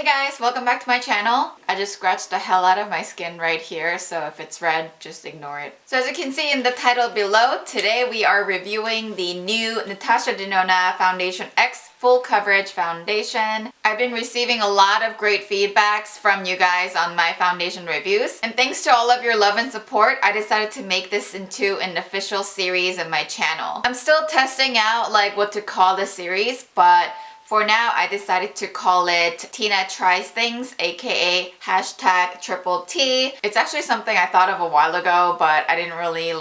Hey guys, welcome back to my channel. I just scratched the hell out of my skin right here, so if it's red, just ignore it. So as you can see in the title below, today we are reviewing the new Natasha Denona Foundation X Full Coverage Foundation. I've been receiving a lot of great feedbacks from you guys on my foundation reviews, and thanks to all of your love and support, I decided to make this into an official series of my channel. I'm still testing out like what to call the series, but for now, I decided to call it Tina Tries Things, aka hashtag Triple T. It's actually something I thought of a while ago, but I didn't really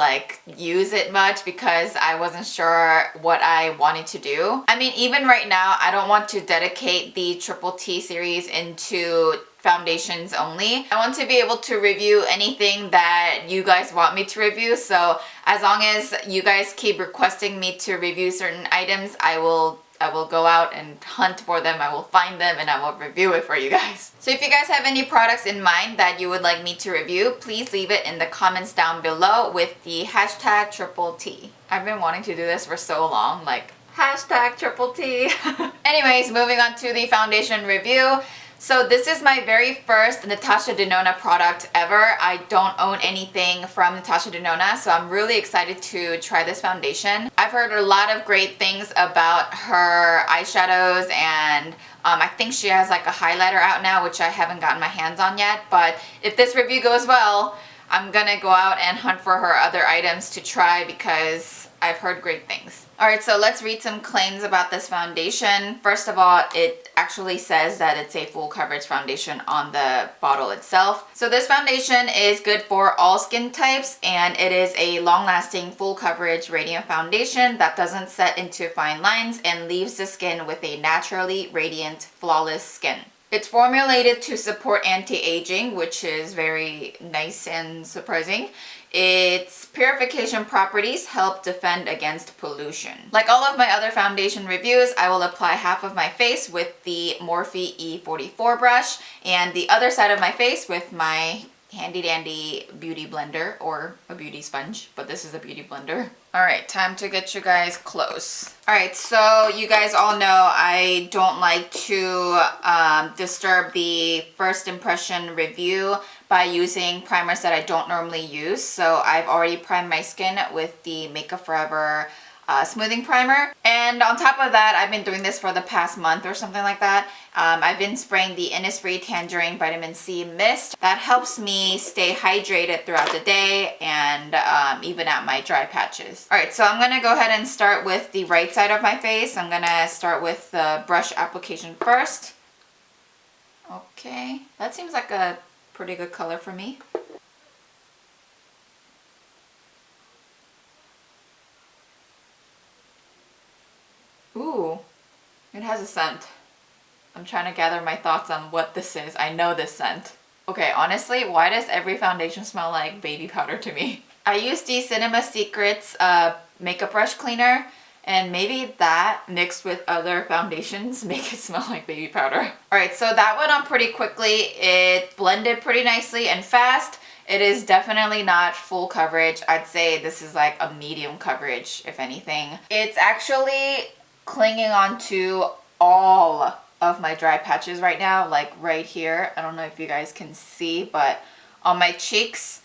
use it much because I wasn't sure what I wanted to do. I mean, even right now, I don't want to dedicate the Triple T series into foundations only. I want to be able to review anything that you guys want me to review, so as long as you guys keep requesting me to review certain items, I will go out and hunt for them, I will find them, and I will review it for you guys. So if you guys have any products in mind that you would like me to review, please leave it in the comments down below with the hashtag Triple T. I've been wanting to do this for so long, like hashtag Triple T. Anyways, moving on to the foundation review. So this is my very first Natasha Denona product ever. I don't own anything from Natasha Denona, so I'm really excited to try this foundation. I've heard a lot of great things about her eyeshadows, and I think she has like a highlighter out now, which I haven't gotten my hands on yet, but if this review goes well, I'm gonna go out and hunt for her other items to try because I've heard great things. Alright, so let's read some claims about this foundation. First of all, it actually says that it's a full coverage foundation on the bottle itself. So this foundation is good for all skin types, and it is a long-lasting full coverage radiant foundation that doesn't set into fine lines and leaves the skin with a naturally radiant, flawless skin. It's formulated to support anti-aging, which is very nice and surprising. Its purification properties help defend against pollution. Like all of my other foundation reviews, I will apply half of my face with the MORPHE E44 brush and the other side of my face with my handy dandy beauty blender, or a beauty sponge, but this is a beauty blender. Alright, time to get you guys close. Alright, so you guys all know I don't like to disturb the first impression review by using primers that I don't normally use. So I've already primed my skin with the Makeup Forever smoothing primer, and on top of that, I've been doing this for the past month or something like that. I've been spraying the Innisfree Tangerine Vitamin C Mist. That helps me stay hydrated throughout the day and even out my dry patches. Alright, so I'm gonna go ahead and start with the right side of my face. I'm gonna start with the brush application first. Okay, that seems like a pretty good color for me. Ooh, it has a scent. I'm trying to gather my thoughts on what this is. I know this scent. Okay, honestly, why does every foundation smell like baby powder to me? I used the Cinema Secrets makeup brush cleaner, and maybe that mixed with other foundations make it smell like baby powder. Alright, so that went on pretty quickly. It blended pretty nicely and fast. It is definitely not full coverage. I'd say this is like a medium coverage, if anything. It's actually clinging on to all of my dry patches right now, like right here. I don't know if you guys can see, but on my cheeks,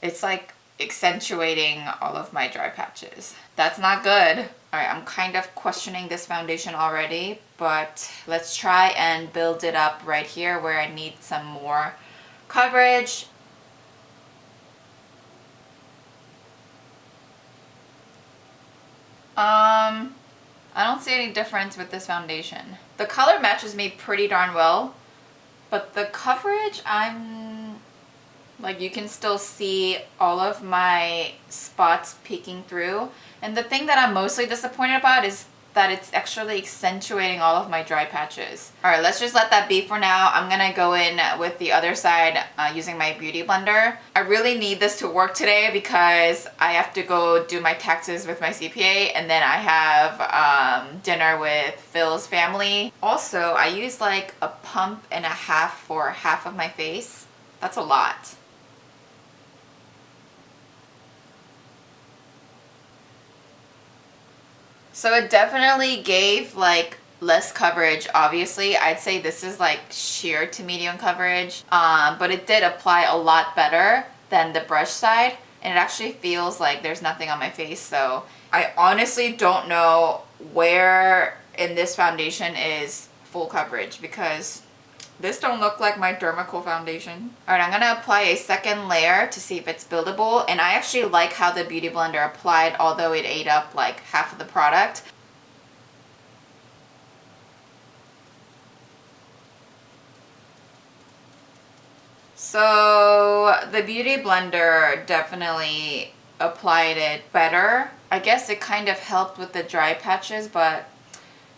it's like accentuating all of my dry patches. That's not good. Alright, I'm kind of questioning this foundation already, but let's try and build it up right here where I need some more coverage. I don't see any difference with this foundation. The color matches me pretty darn well, but the coverage, you can still see all of my spots peeking through. And the thing that I'm mostly disappointed about is that it's actually accentuating all of my dry patches. Alright, let's just let that be for now. I'm gonna go in with the other side using my beauty blender. I really need this to work today because I have to go do my taxes with my CPA, and then I have dinner with Phil's family. Also, I use like a pump and a half for half of my face. That's a lot. So it definitely gave like less coverage, obviously. I'd say this is like sheer to medium coverage, but it did apply a lot better than the brush side, and it actually feels like there's nothing on my face. So I honestly don't know where in this foundation is full coverage, because this don't look like my Dermacool foundation. Alright, I'm gonna apply a second layer to see if it's buildable, and I actually like how the Beauty Blender applied, although it ate up like half of the product. So the Beauty Blender definitely applied it better. I guess it kind of helped with the dry patches, but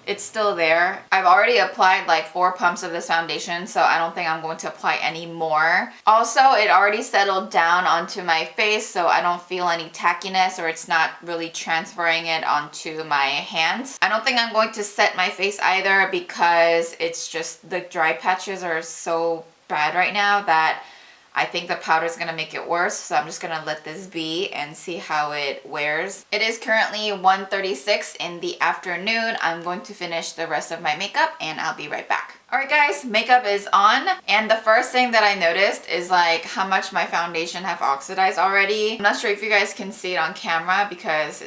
it's still there. I've already applied like 4 pumps of this foundation, so I don't think I'm going to apply any more. Also, it already settled down onto my face, so I don't feel any tackiness, or it's not really transferring it onto my hands. I don't think I'm going to set my face either, because it's just the dry patches are so bad right now that I think the powder is going to make it worse, so I'm just going to let this be and see how it wears. It is currently 1:36 in the afternoon. I'm going to finish the rest of my makeup and I'll be right back. Alright guys, makeup is on, and the first thing that I noticed is like how much my foundation have oxidized already. I'm not sure if you guys can see it on camera because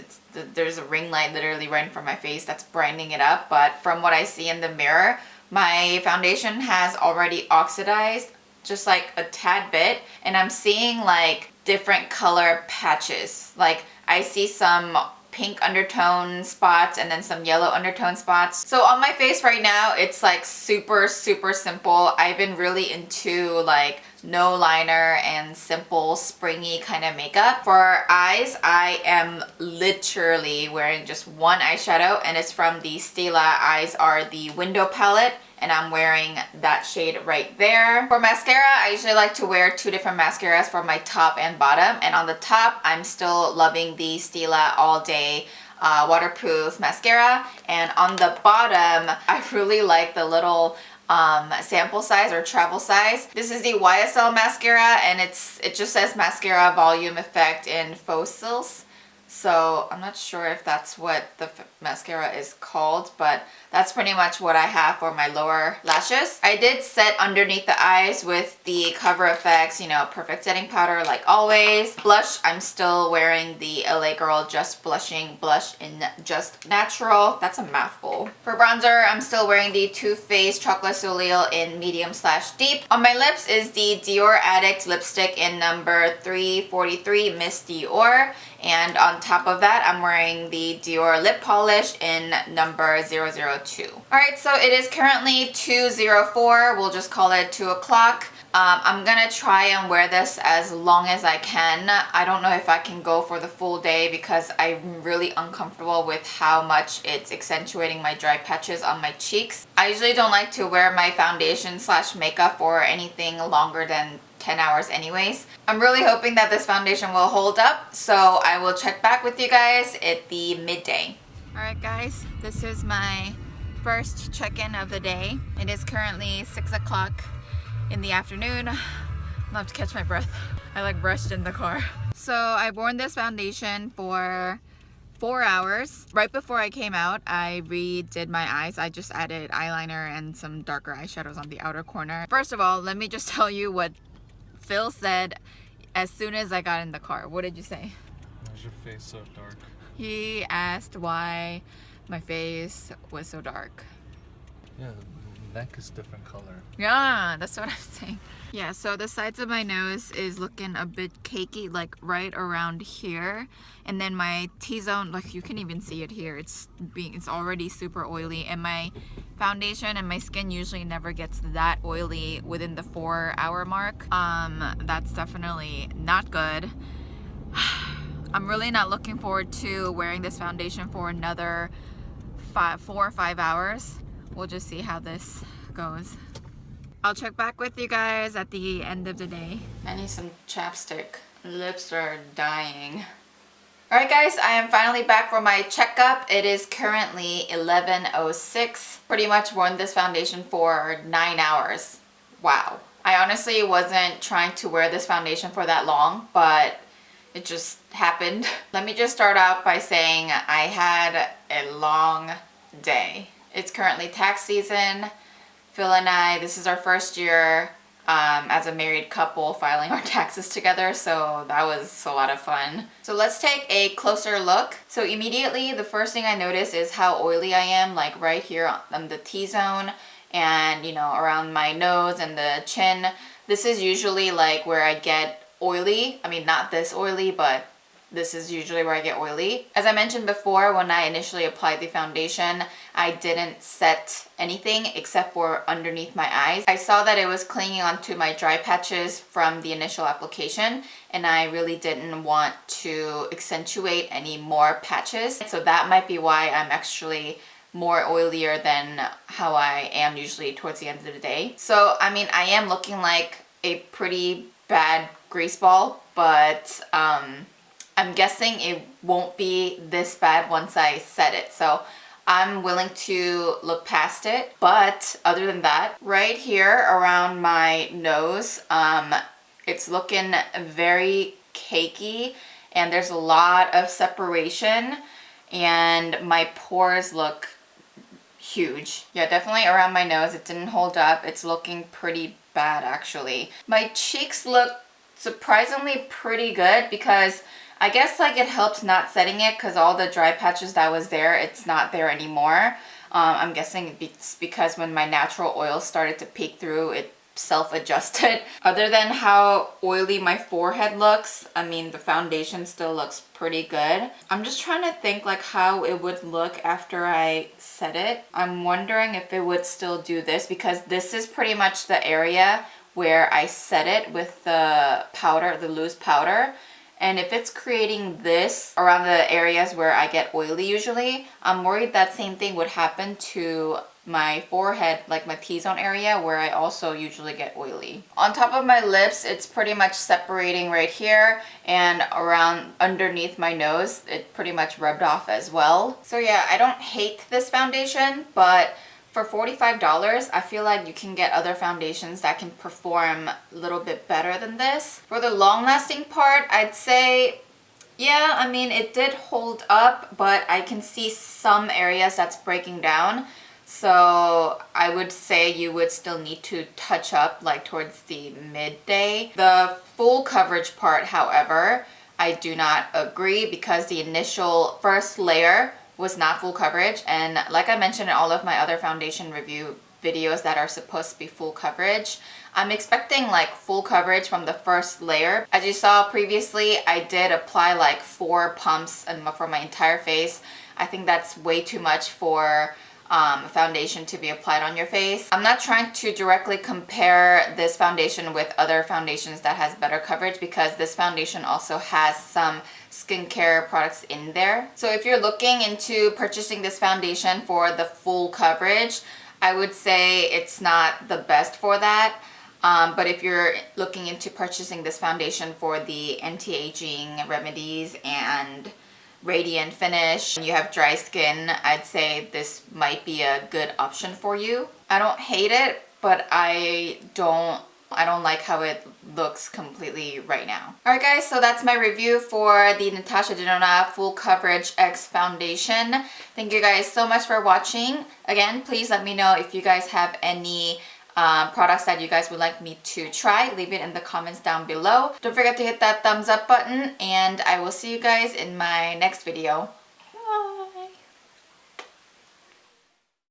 there's a ring light literally right in front of my face that's brightening it up, but from what I see in the mirror, my foundation has already oxidized just like a tad bit, and I'm seeing like different color patches. Like I see some pink undertone spots and then some yellow undertone spots. So on my face right now, it's like super simple. I've been really into like no liner and simple springy kind of makeup. For eyes, I am literally wearing just one eyeshadow, and it's from the Stila Eyes Are the Window palette, and I'm wearing that shade right there. For mascara, I usually like to wear 2 different mascaras for my top and bottom, and on the top, I'm still loving the Stila All Day waterproof mascara, and on the bottom, I really like the little sample size or travel size. This is the YSL mascara, and it just says mascara volume effect in Fossils. So I'm not sure if that's what the mascara is called, but that's pretty much what I have for my lower lashes. I did set underneath the eyes with the Cover FX, you know, perfect setting powder like always. Blush, I'm still wearing the LA Girl Just Blushing Blush in Just Natural. That's a mouthful. For bronzer, I'm still wearing the Too Faced Chocolate Suhreal in medium/deep. On my lips is the Dior Addict lipstick in number 343 Miss Dior. And on top of that, I'm wearing the Dior lip polish in number 002. Alright, so it is currently 2:04. We'll just call it 2 o'clock. I'm gonna try and wear this as long as I can. I don't know if I can go for the full day because I'm really uncomfortable with how much it's accentuating my dry patches on my cheeks. I usually don't like to wear my foundation/makeup for anything longer than 10 hours anyways. I'm really hoping that this foundation will hold up, so I will check back with you guys at the midday. Alright guys, this is my first check-in of the day. It is currently 6 o'clock in the afternoon. I'll have to catch my breath. I like rushed in the car. So I've worn this foundation for 4 hours. Right before I came out, I redid my eyes. I just added eyeliner and some darker eyeshadows on the outer corner. First of all, let me just tell you what Phil said as soon as I got in the car. What did you say? Why is your face so dark? He asked why my face was so dark. Yeah, the neck is different color. Yeah, that's what I'm saying. Yeah, so the sides of my nose is looking a bit cakey, like right around here. And then my T-zone, like you can even see it here. It's already super oily, and my foundation and my skin usually never gets that oily within the 4-hour mark. That's definitely not good. I'm really not looking forward to wearing this foundation for another 4 or 5 hours. We'll just see how this goes. I'll check back with you guys at the end of the day. I need some chapstick. Lips are dying. Alright guys, I am finally back for my checkup. It is currently 11:06. Pretty much worn this foundation for 9 hours. Wow. I honestly wasn't trying to wear this foundation for that long, but it just happened. Let me just start out by saying I had a long day. It's currently tax season. Phil and I, this is our first year as a married couple filing our taxes together, so that was a lot of fun. So let's take a closer look. So immediately the first thing I notice is how oily I am, like right here on the T-zone and, you know, around my nose and the chin. This is usually like where I get oily. I mean, not this oily, but this is usually where I get oily. As I mentioned before, when I initially applied the foundation, I didn't set anything except for underneath my eyes. I saw that it was clinging onto my dry patches from the initial application, and I really didn't want to accentuate any more patches. So that might be why I'm actually more oilier than how I am usually towards the end of the day. So, I mean, I am looking like a pretty bad grease ball, but I'm guessing it won't be this bad once I set it. So I'm willing to look past it. But other than that, right here around my nose, it's looking very cakey and there's a lot of separation and my pores look huge. Yeah, definitely around my nose, it didn't hold up. It's looking pretty bad actually. My cheeks look surprisingly pretty good because I guess like it helped not setting it because all the dry patches that was there, it's not there anymore. I'm guessing it's because when my natural oil started to peek through, it self-adjusted. Other than how oily my forehead looks, I mean, the foundation still looks pretty good. I'm just trying to think like how it would look after I set it. I'm wondering if it would still do this because this is pretty much the area where I set it with the powder, the loose powder. And if it's creating this around the areas where I get oily usually, I'm worried that same thing would happen to my forehead, like my T-zone area where I also usually get oily. On top of my lips, it's pretty much separating right here, and around underneath my nose, it pretty much rubbed off as well. So yeah, I don't hate this foundation, but for $45, I feel like you can get other foundations that can perform a little bit better than this. For the long-lasting part, I'd say, yeah, I mean, it did hold up, but I can see some areas that's breaking down. So I would say you would still need to touch up like towards the midday. The full coverage part, however, I do not agree because the initial first layer was not full coverage, and like I mentioned in all of my other foundation review videos that are supposed to be full coverage, I'm expecting like full coverage from the first layer. As you saw previously, I did apply like 4 pumps for my entire face. I think that's way too much for foundation to be applied on your face. I'm not trying to directly compare this foundation with other foundations that has better coverage because this foundation also has some skincare products in there. So if you're looking into purchasing this foundation for the full coverage, I would say it's not the best for that. But if you're looking into purchasing this foundation for the anti-aging remedies and radiant finish, and you have dry skin, I'd say this might be a good option for you. I don't hate it, but I don't like how it looks completely right now. Alright guys, so that's my review for the Natasha Denona Full Coverage X Foundation. Thank you guys so much for watching. Again, please let me know if you guys have any products that you guys would like me to try. Leave it in the comments down below. Don't forget to hit that thumbs up button, and I will see you guys in my next video.